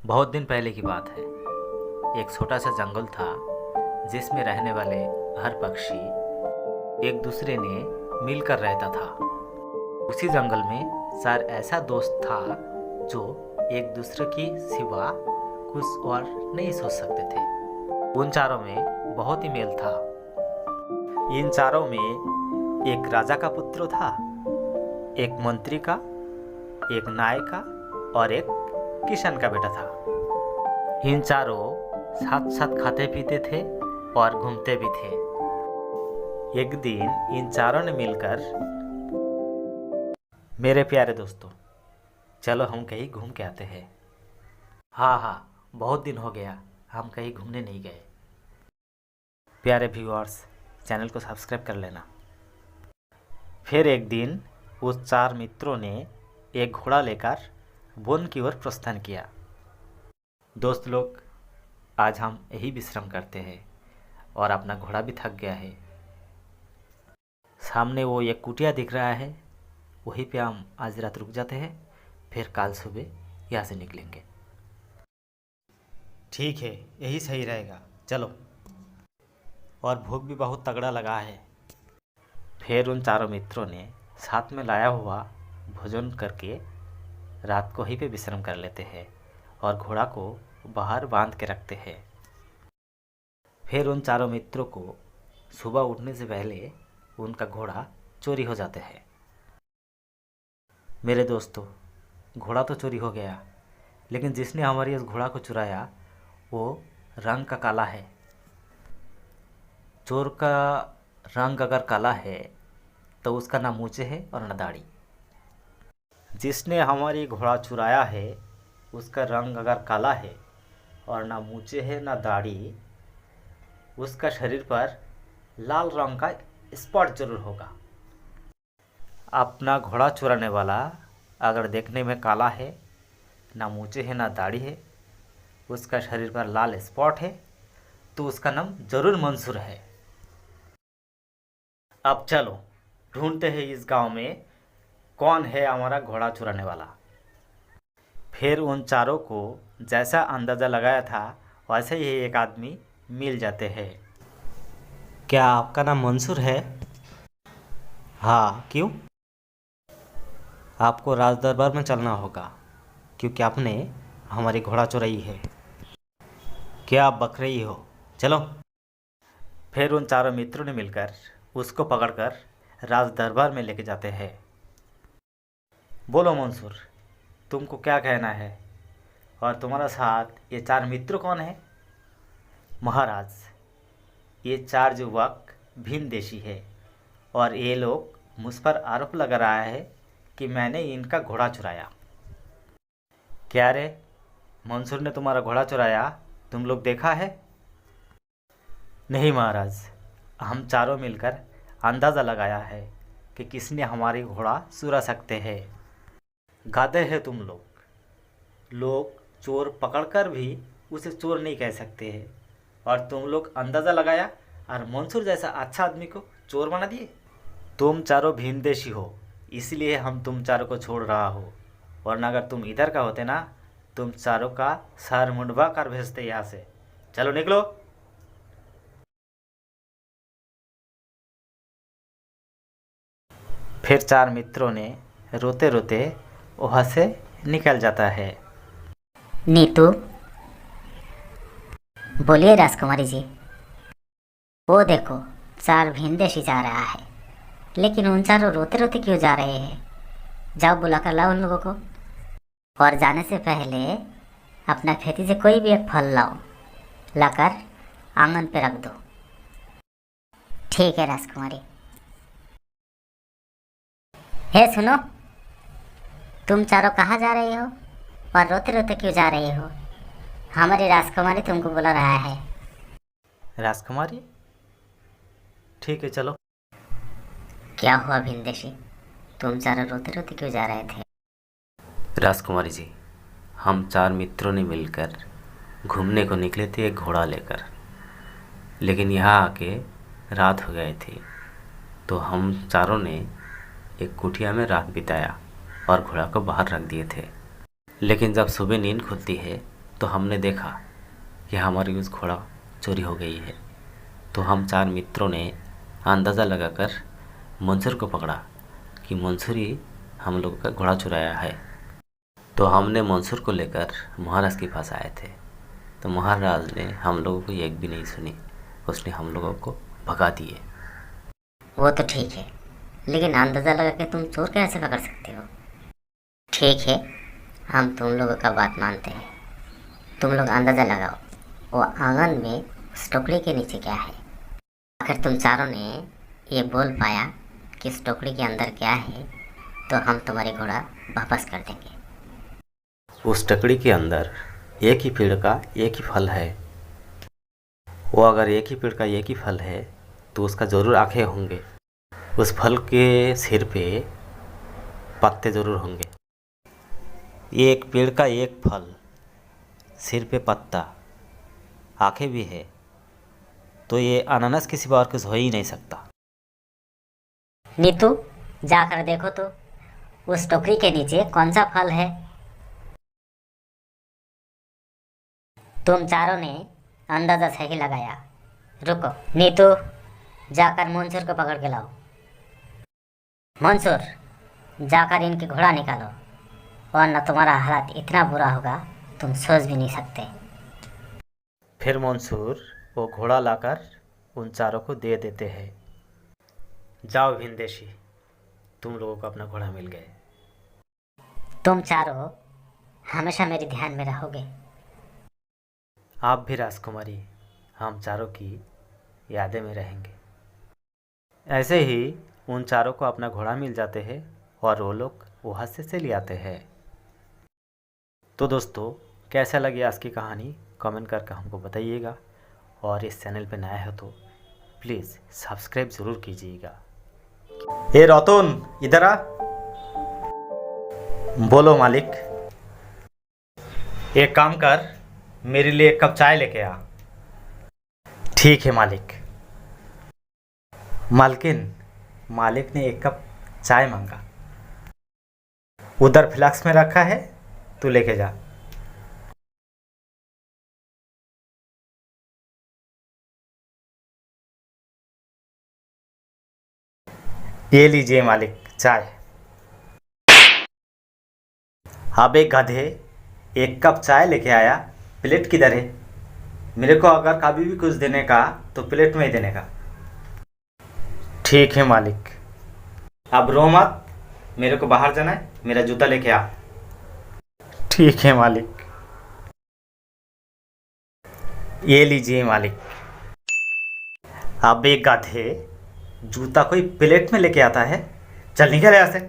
बहुत दिन पहले की बात है। एक छोटा सा जंगल था जिसमें रहने वाले हर पक्षी एक दूसरे ने मिलकर रहता था। उसी जंगल में चार ऐसा दोस्त था जो एक दूसरे की सिवा कुछ और नहीं सोच सकते थे। उन चारों में बहुत ही मेल था। इन चारों में एक राजा का पुत्र था, एक मंत्री का, एक नाय का और एक किसान का बेटा था। इन चारों साथ साथ खाते पीते थे और घूमते भी थे। एक दिन इन चारों ने मिलकर, मेरे प्यारे दोस्तों, चलो हम कहीं घूम के आते हैं। हाँ हाँ, बहुत दिन हो गया हम कहीं घूमने नहीं गए। प्यारे व्यूअर्स, चैनल को सब्सक्राइब कर लेना। फिर एक दिन उस चार मित्रों ने एक घोड़ा लेकर वन की ओर प्रस्थान किया। दोस्त लोग, आज हम यही विश्राम करते हैं और अपना घोड़ा भी थक गया है। सामने वो एक कुटिया दिख रहा है, वहीं पे हम आज रात रुक जाते हैं, फिर कल सुबह यहाँ से निकलेंगे। ठीक है, यही सही रहेगा, चलो। और भूख भी बहुत तगड़ा लगा है। फिर उन चारों मित्रों ने साथ में लाया हुआ भोजन करके रात को ही पे विश्राम कर लेते हैं और घोड़ा को बाहर बांध के रखते हैं। फिर उन चारों मित्रों को सुबह उठने से पहले उनका घोड़ा चोरी हो जाते हैं। मेरे दोस्तों, घोड़ा तो चोरी हो गया, लेकिन जिसने हमारी इस घोड़ा को चुराया वो रंग का काला है। चोर का रंग अगर काला है तो उसका ना मूंछें है और ना दाढ़ी। जिसने हमारी घोड़ा चुराया है उसका रंग अगर काला है और ना मूंछें है ना दाढ़ी, उसका शरीर पर लाल रंग का स्पॉट जरूर होगा। अपना घोड़ा चुराने वाला अगर देखने में काला है, ना मूंछें है ना दाढ़ी है, उसका शरीर पर लाल स्पॉट है, तो उसका नाम जरूर मंसूर है। अब चलो ढूंढते हैं इस गांव में कौन है हमारा घोड़ा चुराने वाला। फिर उन चारों को जैसा अंदाज़ा लगाया था वैसे ही एक आदमी मिल जाते हैं। क्या आपका नाम मंसूर है? हाँ, क्यों? आपको राज दरबार में चलना होगा क्योंकि आपने हमारी घोड़ा चुराई है। क्या आप बक रही हो? चलो। फिर उन चारों मित्रों ने मिलकर उसको पकड़कर राज दरबार में लेके जाते हैं। बोलो मंसूर, तुमको क्या कहना है? और तुम्हारा साथ ये चार मित्र कौन है? महाराज, ये चार युवक भिन्न देशी है और ये लोग मुझ पर आरोप लगा रहा है कि मैंने इनका घोड़ा चुराया। क्या रे, मंसूर ने तुम्हारा घोड़ा चुराया? तुम लोग देखा है? नहीं महाराज, हम चारों मिलकर अंदाज़ा लगाया है कि किसने हमारी घोड़ा चुरा सकते हैं। गाधे हैं तुम लोग। लोग चोर पकड़कर भी उसे चोर नहीं कह सकते हैं और तुम लोग अंदाज़ा लगाया और मंसूर जैसा अच्छा आदमी को चोर बना दिए। तुम चारों भिन्न देशी हो, इसलिए हम तुम चारों को छोड़ रहा हो, वरना अगर तुम इधर का होते ना, तुम चारों का सर मुंडवा कर भेजते यहाँ से। चलो निकलो। फिर चार मित्रों ने रोते रोते वहाँ से निकल जाता है। नीतू, बोलिए राजकुमारी जी। वो देखो, चार भिनदेशी जा रहा है, लेकिन उन चारों रोते रोते क्यों जा रहे हैं? जाओ बुलाकर लाओ उन लोगों को, और जाने से पहले अपना खेती से कोई भी एक फल लाओ, लाकर आंगन पे रख दो। ठीक है राजकुमारी। हे सुनो, तुम चारों कहाँ जा रहे हो और रोते रोते क्यों जा रहे हो? हमारी राजकुमारी तुमको बुला रहा है। राजकुमारी? ठीक है, चलो। क्या हुआ भिनदेशी, तुम चारों रोते रोते क्यों जा रहे थे? राजकुमारी जी, हम चार मित्रों ने मिलकर घूमने को निकले थे एक घोड़ा लेकर, लेकिन यहाँ आके रात हो गई थी, तो हम चारों ने एक कुटिया में रात बिताया और घोड़ा को बाहर रख दिए थे। लेकिन जब सुबह नींद खुलती है तो हमने देखा कि हमारी उस घोड़ा चोरी हो गई है। तो हम 4 मित्रों ने अंदाज़ा लगाकर मंसूर को पकड़ा कि मंसूर ही हम लोगों का घोड़ा चुराया है। तो हमने मंसूर को लेकर महाराज के पास आए थे। तो महाराज ने हम लोगों को एक भी नहीं सुनी, उसने हम लोगों को भगा दिए। वो तो ठीक है, लेकिन अंदाज़ा लगा के तुम चोर कैसे पकड़ सकते हो? ठीक है, हम तुम लोगों का बात मानते हैं। तुम लोग अंदाज़ा लगाओ, वो आंगन में उस टोकरी के नीचे क्या है। अगर तुम चारों ने ये बोल पाया कि इस टोकरी के अंदर क्या है, तो हम तुम्हारी घोड़ा वापस कर देंगे। उस टकड़ी के अंदर एक ही पेड़ का एक ही फल है। वो अगर एक ही पेड़ का एक ही फल है तो उसका ज़रूर आँखें होंगे। उस फल के सिर पे पत्ते ज़रूर होंगे। एक पेड़ का एक फल, सिर पे पत्ता, आँखें भी है, तो ये अनानास के सिवा और कुछ हो ही नहीं सकता। नीतू, जाकर देखो तो उस टोकरी के नीचे कौन सा फल है। तुम चारों ने अंदाजा सही लगाया। रुको नीतू, जाकर मंसूर को पकड़ के लाओ। मंसूर, जाकर इनकी घोड़ा निकालो, वरना तुम्हारा हालत इतना बुरा होगा तुम सोच भी नहीं सकते। फिर मंसूर वो घोड़ा लाकर उन चारों को दे देते हैं। जाओ भिनदेशी, तुम लोगों को अपना घोड़ा मिल गए। तुम चारों हमेशा मेरे ध्यान में रहोगे। आप भी राजकुमारी, हम चारों की यादें में रहेंगे। ऐसे ही उन चारों को अपना घोड़ा मिल जाते हैं और वो लोग वहाँ से चले आते हैं। तो दोस्तों, कैसा लगी आज की कहानी कमेंट करके हमको बताइएगा, और इस चैनल पे नया है तो प्लीज़ सब्सक्राइब ज़रूर कीजिएगा। ए रतन, इधर आ। बोलो मालिक। एक काम कर, मेरे लिए एक कप चाय लेके आ। ठीक है मालिक। मालकिन, मालिक ने एक कप चाय मांगा। उधर फ्लास्क में रखा है, तू लेके जा। ये लीजिए मालिक चाय। अब एक गधे, एक कप चाय लेके आया, प्लेट किधर है? मेरे को अगर कभी भी कुछ देने का तो प्लेट में ही देने का। ठीक है मालिक। अब रो मत, मेरे को बाहर जाना है, मेरा जूता लेके आ। ठीक है मालिक। ये लीजिए मालिक। अब एक गधे जूता कोई प्लेट में लेके आता है, चल निकल यहाँ से।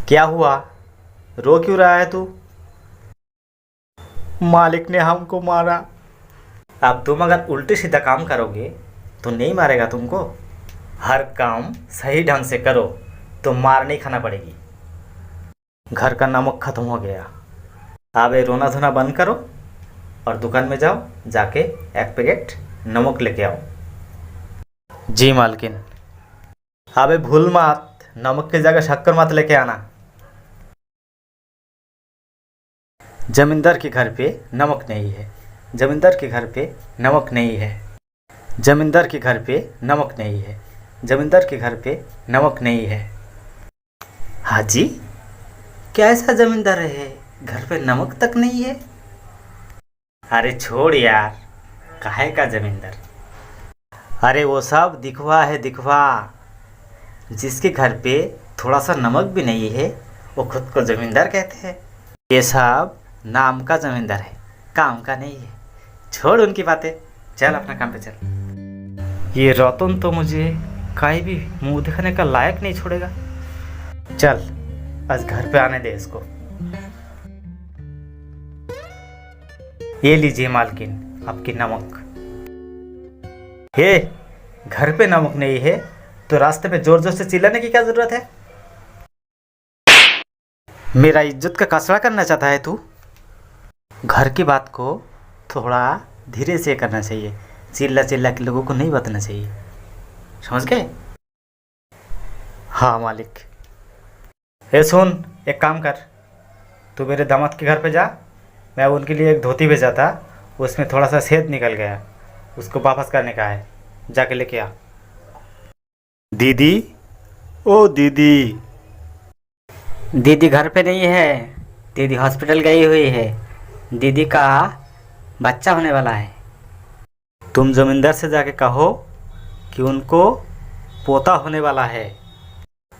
क्या हुआ, रो क्यों रहा है तू? मालिक ने हमको मारा। अब तुम अगर उल्टे सीधा काम करोगे तो नहीं मारेगा तुमको। हर काम सही ढंग से करो तो मार नहीं खाना पड़ेगी। घर का नमक खत्म हो गया। अब ये रोना धोना बंद करो और दुकान में जाओ, जाके एक पैकेट नमक लेके आओ। जी मालकिन। अबे भूल मत, नमक की जगह शक्कर मत लेके आना। जमींदार के घर पे नमक नहीं है, जमींदार के घर पे नमक नहीं है, जमींदार के घर पे नमक नहीं है, जमींदार के घर पे नमक नहीं है। हाजी, क्या ऐसा जमींदार है घर पे नमक तक नहीं है? अरे छोड़ यार, काहे का जमींदार? अरे वो सब दिखवा है, दिखवा। जिसके घर पे थोड़ा सा नमक भी नहीं है वो खुद को जमींदार कहते हैं। ये सब नाम का जमींदार है, काम का नहीं है। छोड़ उनकी बातें, चल अपना काम पे चल। ये रतन तो मुझे कहीं भी मुंह दिखाने का लायक नहीं छोड़ेगा। चल आज घर पे आने दे इसको। ये लीजिए मालकिन आपकी नमक। हे, घर पे नमक नहीं है तो रास्ते पे जोर जोर से चिल्लाने की क्या जरूरत है? मेरा इज्जत का कचरा करना चाहता है तू? घर की बात को थोड़ा धीरे से करना चाहिए, चिल्ला चिल्ला के लोगों को नहीं बताना चाहिए, समझ गए? हाँ मालिक। ए सुन, एक काम कर, तू मेरे दामाद के घर पे जा। मैं उनके लिए एक धोती भेजा था, उसमें थोड़ा सा छेद निकल गया, उसको वापस करने का है, जाके लेके आ। दीदी, ओ दीदी। दीदी घर पे नहीं है, दीदी हॉस्पिटल गई हुई है। दीदी का बच्चा होने वाला है। तुम जमींदार से जाके कहो कि उनको पोता होने वाला है।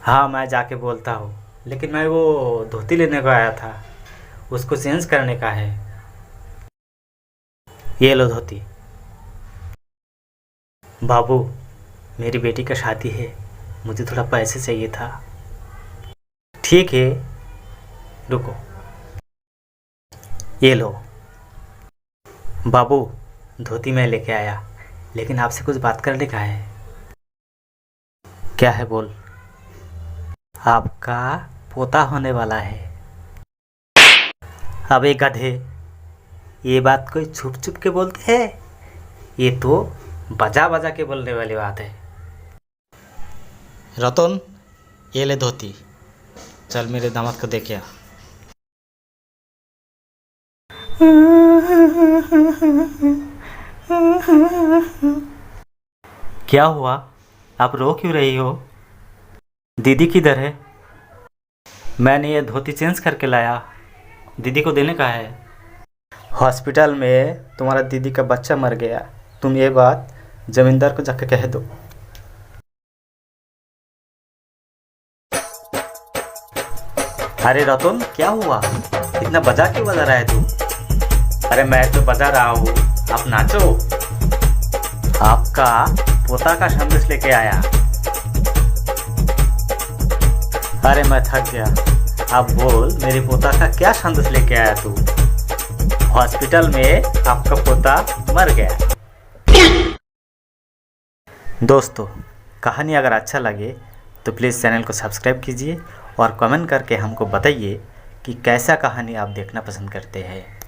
हाँ, मैं जाके बोलता हूँ, लेकिन मैं वो धोती लेने को आया था, उसको चेंज करने का है। ये लो धोती। बाबू, मेरी बेटी का शादी है, मुझे थोड़ा पैसे चाहिए था। ठीक है, रुको, ये लो। बाबू, धोती मैं लेके आया, लेकिन आपसे कुछ बात करने का है। क्या है बोल। आपका पोता होने वाला है। अब एक गधे, ये बात कोई छुप छुप के बोलते हैं? ये तो बजा बजा के बोलने वाली बात है। रतन, ये ले धोती, चल मेरे दामाद को देखे आ। क्या हुआ, आप रो क्यों रही हो? दीदी किधर है? मैंने ये धोती चेंज करके लाया, दीदी को देने का है। हॉस्पिटल में तुम्हारा दीदी का बच्चा मर गया, तुम ये बात जमींदार को जाके कह दो। अरे रतन, क्या हुआ, इतना बजा क्यों बजा रहा है तू? अरे मैं तो बजा रहा हूँ, आप नाचो। आपका पोता का संदेश लेके आया। अरे मैं थक गया, आप बोल मेरे पोता का क्या संदेश लेके आया तू? हॉस्पिटल में आपका पोता मर गया। दोस्तों, कहानी अगर अच्छा लगे तो प्लीज़ चैनल को सब्सक्राइब कीजिए और कमेंट करके हमको बताइए कि कैसा कहानी आप देखना पसंद करते हैं।